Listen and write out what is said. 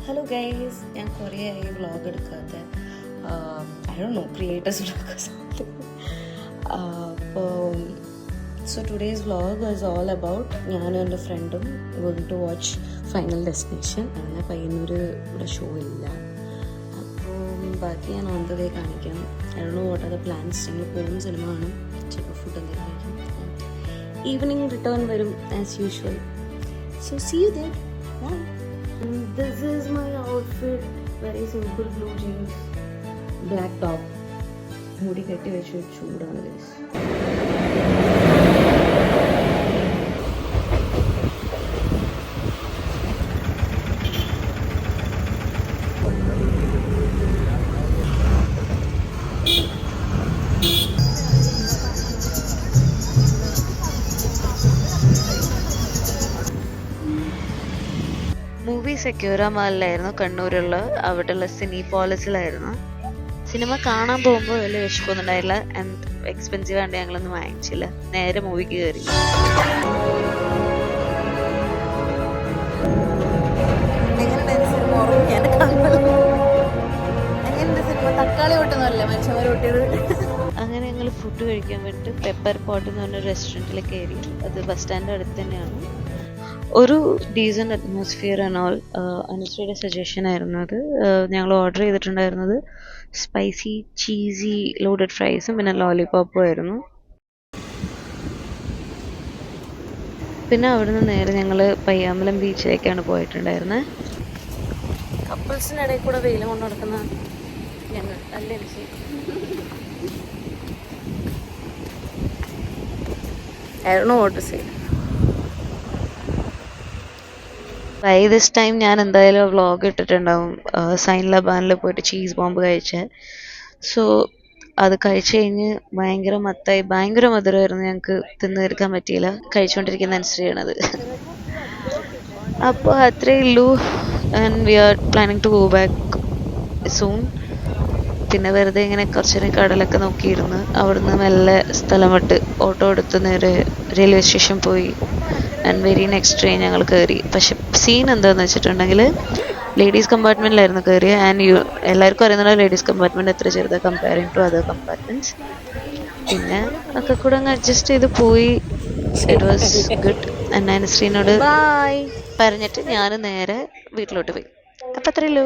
Hello guys, ഞാൻ കുറേ ആയി വ്ളോഗ് എടുക്കാത്ത. I don't know, creators vlog something. അപ്പോൾ so today's vlog is all about ഞാനും എൻ്റെ ഫ്രണ്ടും going to watch Final Destination. അങ്ങനെ പയ്യന്നൂർ ഇവിടെ ഷോ ഇല്ല, അപ്പോൾ ബാക്കി ഞാൻ ഓൺ ദ വേ കാണിക്കാം. I don't know what are the plans. ഞങ്ങൾ പോകും, സിനിമ കാണും, ചിക്കൻ ഫുഡ് എന്തെങ്കിലും കഴിക്കും, ഈവനിങ് റിട്ടേൺ വരും as usual. So see you there. This is my outfit, very simple, blue jeans, black top. മുടി കെട്ടി വെച്ച് ചൂടാണ് ഗൈസ്. മൂവി സെക്യൂര മാളിലായിരുന്നു, കണ്ണൂരുള്ള. അവിടെയുള്ള സിനിപോളിസിലായിരുന്നു. സിനിമ കാണാൻ പോകുമ്പോൾ വലിയ വിശപ്പൊന്നുണ്ടായില്ല. എക്സ്പെൻസീവ് ആണ്ട് ഞങ്ങളൊന്നും വാങ്ങിച്ചില്ല, നേരെ മൂവിക്ക് കയറി. അങ്ങനെ ഞങ്ങൾ ഫുഡ് കഴിക്കാൻ വേണ്ടിയിട്ട് പെപ്പർ പോട്ട് എന്ന് പറഞ്ഞ റെസ്റ്റോറൻറ്റിൽ കയറി. അത് ബസ് സ്റ്റാൻഡിൻ്റെ അടുത്ത് തന്നെയാണ്. ഒരു ഡീസൻറ്റ് അറ്റ്മോസ്ഫിയർ ആൻഡ് ഓൾ. അനുശ്രീയുടെ സജഷൻ ആയിരുന്നു അത്. ഞങ്ങൾ ഓർഡർ ചെയ്തിട്ടുണ്ടായിരുന്നത് സ്പൈസി ചീസി ലോഡഡ് ഫ്രൈസും പിന്നെ ലോലിപോപ്പും ആയിരുന്നു. പിന്നെ അവിടുന്ന് നേരെ ഞങ്ങൾ പയ്യാമ്പലം ബീച്ചിലേക്കാണ് പോയിട്ടുണ്ടായിരുന്നത്. കപ്പിൾസിൻ്റെ ഇടയിൽ കൂടെ വെയിൽ കൊണ്ട് നടക്കുന്ന ഞങ്ങൾ അല്ലേ അനുശ്രീ? ആയിരുന്നു ഓർഡർ ചെയ്ത്. ബൈ ദിസ് ടൈം ഞാൻ എന്തായാലും വ്ളോഗ് ഇട്ടിട്ടുണ്ടാവും. സൈൻ ലബാനിൽ പോയിട്ട് ചീസ് ബോംബ് കഴിച്ചത്. സോ അത് കഴിച്ച് കഴിഞ്ഞ് ഭയങ്കര മത്തായി, ഭയങ്കര മധുരമായിരുന്നു. ഞങ്ങൾക്ക് തിന്ന് തീർക്കാൻ പറ്റിയില്ല. കഴിച്ചുകൊണ്ടിരിക്കുന്ന അനുസരിച്ചാണത്. അപ്പോൾ അത്രയേ ഉള്ളൂ. And we are planning to go back soon. പിന്നെ വെറുതെ ഇങ്ങനെ കുറച്ച് നേരം കടലൊക്കെ നോക്കിയിരുന്നു. അവിടുന്ന് മെല്ലെ സ്ഥലം വിട്ട് ഓട്ടോ എടുത്ത് നേരെ റെയിൽവേ സ്റ്റേഷൻ പോയി. ആൻഡ് വെരി നെക്സ്റ്റ് ട്രെയിൻ ഞങ്ങൾ കയറി. പക്ഷെ സീൻ എന്താണെന്ന് വെച്ചിട്ടുണ്ടെങ്കിൽ ലേഡീസ് കമ്പാർട്ട്മെൻറ്റിലായിരുന്നു കയറിയത്. ആൻഡ് എല്ലാവർക്കും അറിയുന്ന ലേഡീസ് കമ്പാർട്ട്മെൻറ്റ് എത്ര ചെറുതാണ് കമ്പയറിങ് ടു അതർ കമ്പാർട്ട്മെൻറ്റ്സ്. പിന്നെ ഒക്കെ കൂടെ അങ്ങ് അഡ്ജസ്റ്റ് ചെയ്ത് പോയി. It was good. അനുശ്രീനോട് ബായ് പറഞ്ഞിട്ട് ഞാൻ നേരെ വീട്ടിലോട്ട് പോയി. അപ്പം അത്രയേ ഉള്ളൂ.